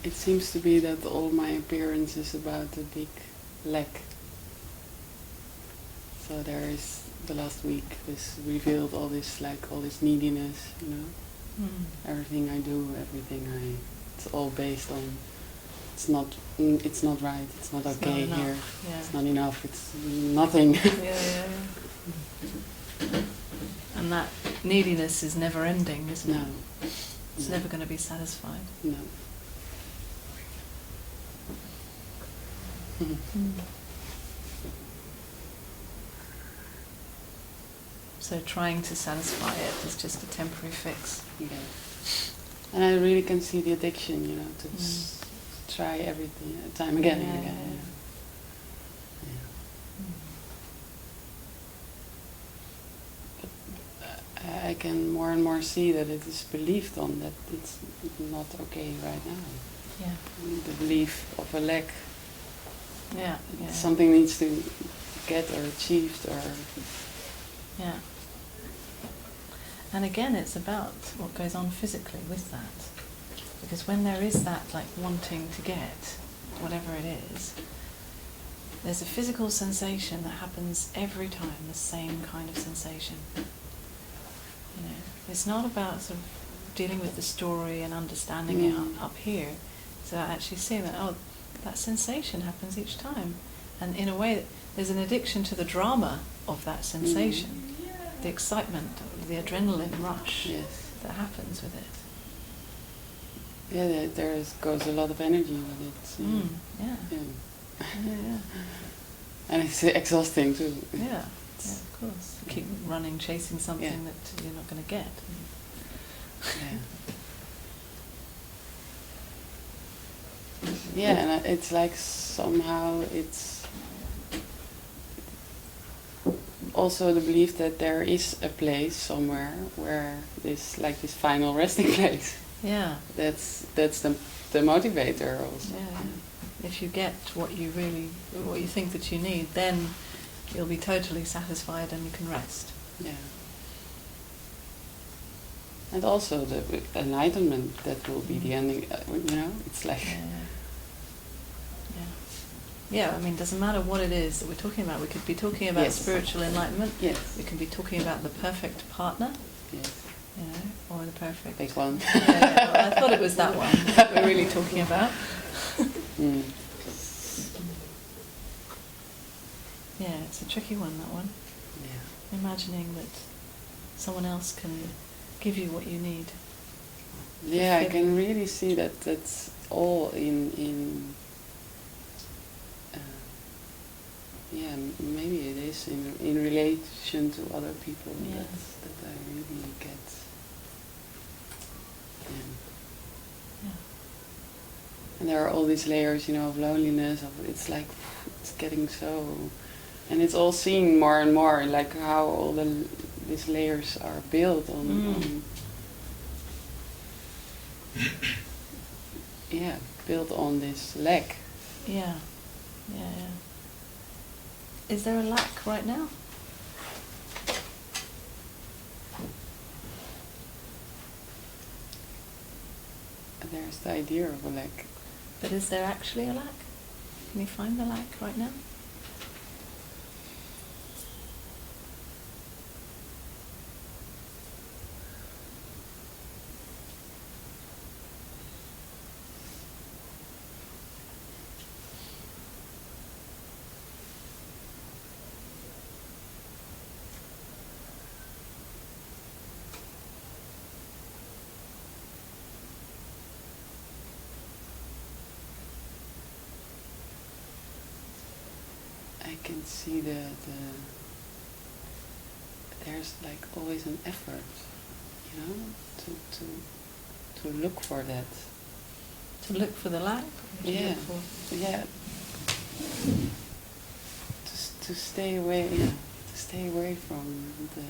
It seems to be that all my appearance is about a big lack. So there is, the last week, this revealed all this neediness, you know. Everything I do, it's all based on, it's not right, it's not okay here, it's not enough, it's nothing. And that neediness is never ending, isn't it? It's No. never going to be satisfied. No. So trying to satisfy it is just a temporary fix. Yeah. And I really can see the addiction, you know, to try everything time again and again. But I can more and more see that it is believed on that it's not okay right now. Yeah. The belief of a lack. Something needs to get or achieved or. Yeah. And again, it's about what goes on physically with that. Because when there is that, like, wanting to get whatever it is, there's a physical sensation that happens every time, the same kind of sensation. You know, it's not about sort of dealing with the story and understanding it up here. So actually seeing that, that sensation happens each time. And in a way, there's an addiction to the drama of that sensation, the excitement, the adrenaline rush that happens with it. Yeah, there goes a lot of energy with it. Yeah. And it's exhausting too. Yeah, of course. Keep running, chasing something that you're not going to get. And it's like somehow it's also the belief that there is a place somewhere where this final resting place. Yeah. That's the motivator also. Yeah. If you get what you think that you need, then you'll be totally satisfied and you can rest. Yeah. And also the enlightenment that will be the ending. You know, it's like. Yeah, I mean, it doesn't matter what it is that we're talking about. We could be talking about spiritual enlightenment. Yes. We can be talking about the perfect partner. Yes. You know, or the perfect... Big one. Well, I thought it was that one that we're really talking about. Yeah, it's a tricky one, that one. Yeah. Imagining that someone else can give you what you need. Yeah, I can really see that that's all in maybe it is in relation to other people that I really get. And there are all these layers, you know, of loneliness. It's like it's getting so, and it's all seen more and more, like how all these layers are built on built on this lack. Yeah. Is there a lack right now? There's the idea of a lack. But is there actually a lack? Can you find the lack right now? I can see there's like always an effort, you know, to look for that, To look for the lack? Yeah. Yeah. To stay away. Yeah. To stay away from the.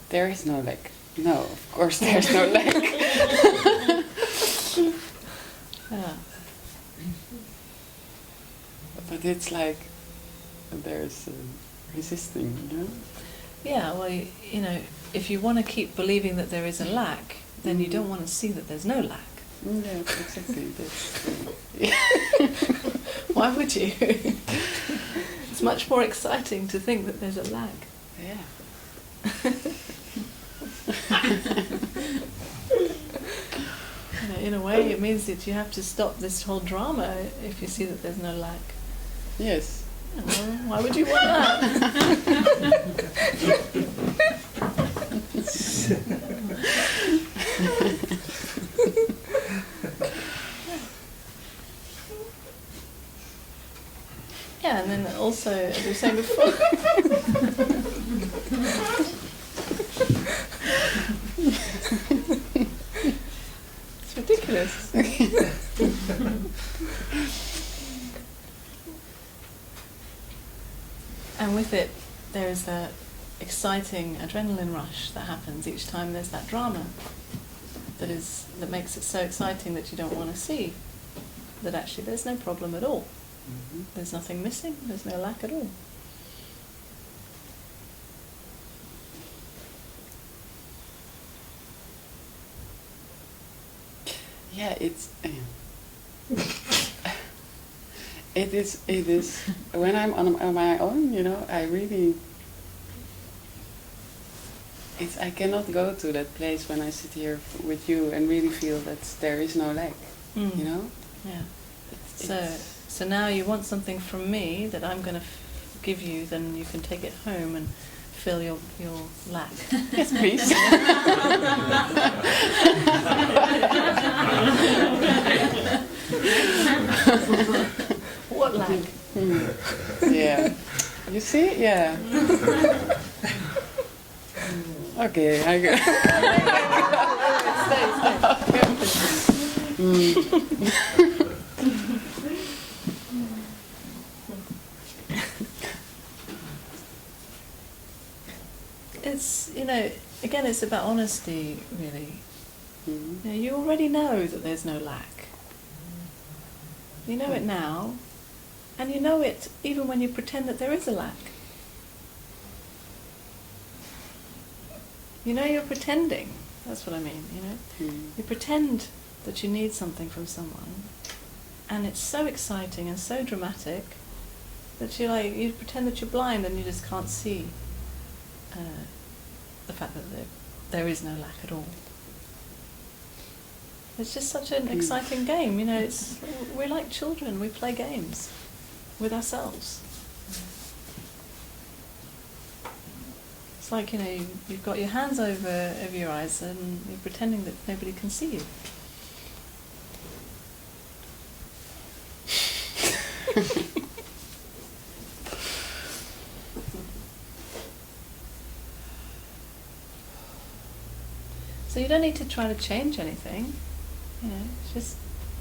There is no lack. No, of course there's no lack. Yeah. But it's like there's resisting, you know? Yeah, well, you know, if you want to keep believing that there is a lack, then you don't want to see that there's no lack. Yeah, exactly. Why would you? It's much more exciting to think that there's a lack. Yeah. You know, in a way, it means that you have to stop this whole drama if you see that there's no lack. Yes. Well, why would you want that? Yeah, and then also, as we were saying before, it's ridiculous. And with it, there's that exciting adrenaline rush that happens each time there's that drama that makes it so exciting that you don't want to see that actually there's no problem at all. Mm-hmm. There's nothing missing, there's no lack at all. Yeah, it's. It is. When I'm on my own, you know, I really. I cannot go to that place when I sit here with you and really feel that there is no lack, you know. Yeah. So now you want something from me that I'm going to give you, then you can take it home and fill your lack. Yes, please. What lack? Yeah. You see? Yeah. Okay, I go. Stay. It's, you know, again, it's about honesty, really. Mm-hmm. You know, you already know that there's no lack. You know it now, and you know it even when you pretend that there is a lack. You know you're pretending. That's what I mean, you know. You pretend that you need something from someone, and it's so exciting and so dramatic that you pretend that you're blind and you just can't see the fact that there is no lack at all. It's just such an exciting game, you know. We're like children. We play games with ourselves. It's like, you know, you've got your hands over your eyes and you're pretending that nobody can see you. So you don't need to try to change anything, you know, just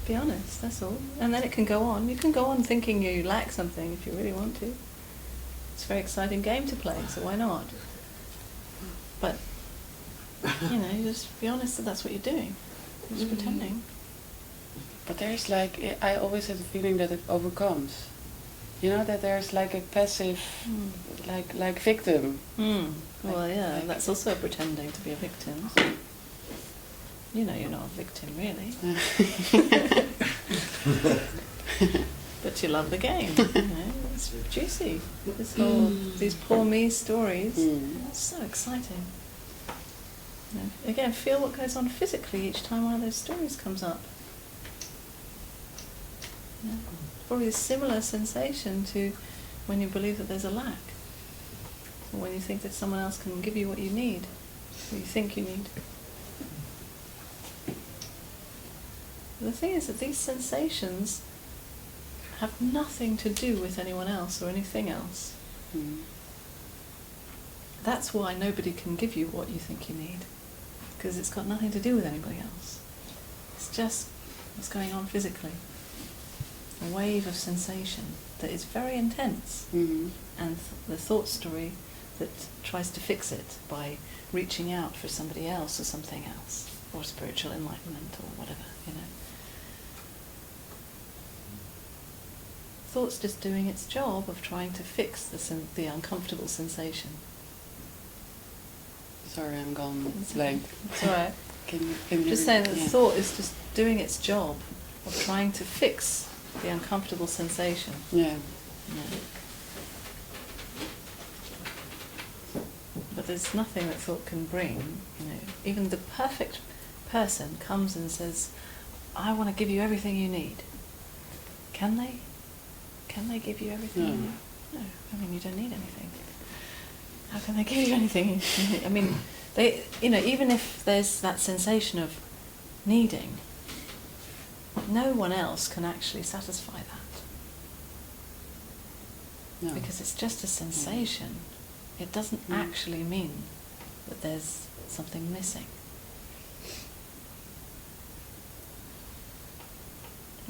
be honest, that's all. And then it can go on. You can go on thinking you lack something if you really want to. It's a very exciting game to play, so why not? But, you know, just be honest that that's what you're doing. You're just pretending. But there's like, I always have the feeling that it overcomes. You know, that there's like a passive, like victim. Well, yeah, that's also pretending to be a victim. You know you're not a victim, really. But you love the game, you know. It's juicy. These poor me stories, it's so exciting. You know, again, feel what goes on physically each time one of those stories comes up. You know, probably a similar sensation to when you believe that there's a lack, or when you think that someone else can give you what you need, what you think you need. The thing is that these sensations have nothing to do with anyone else or anything else. That's why nobody can give you what you think you need, because it's got nothing to do with anybody else. It's just what's going on physically. A wave of sensation that is very intense, Mm-hmm. and the thought story that tries to fix it by reaching out for somebody else or something else, or spiritual enlightenment or whatever, you know. Thought's just doing its job of trying to fix the uncomfortable sensation. Sorry, I'm gone blank. It's all right. Can you Just saying that the thought is just doing its job of trying to fix the uncomfortable sensation. Yeah. Yeah. But there's nothing that thought can bring, you know. Even the perfect person comes and says, I want to give you everything you need. Can they? Can they give you everything you need? No. I mean, you don't need anything. How can they give you anything you need? I mean, they, you know, even if there's that sensation of needing, no one else can actually satisfy that. No. Because it's just a sensation. It doesn't actually mean that there's something missing.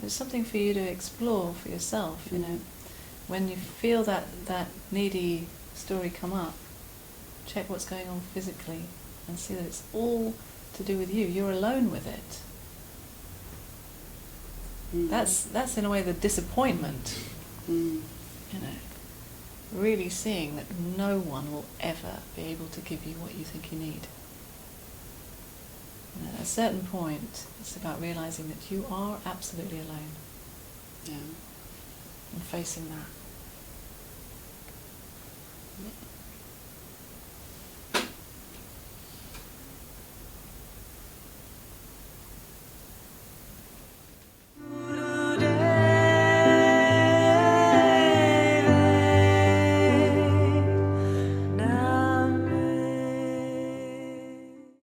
It's something for you to explore for yourself, you know. When you feel that needy story come up, check what's going on physically and see that it's all to do with you. You're alone with it. That's in a way the disappointment, you know. Really seeing that no one will ever be able to give you what you think you need. And at a certain point, it's about realizing that you are absolutely alone. Yeah. And facing that. Yeah.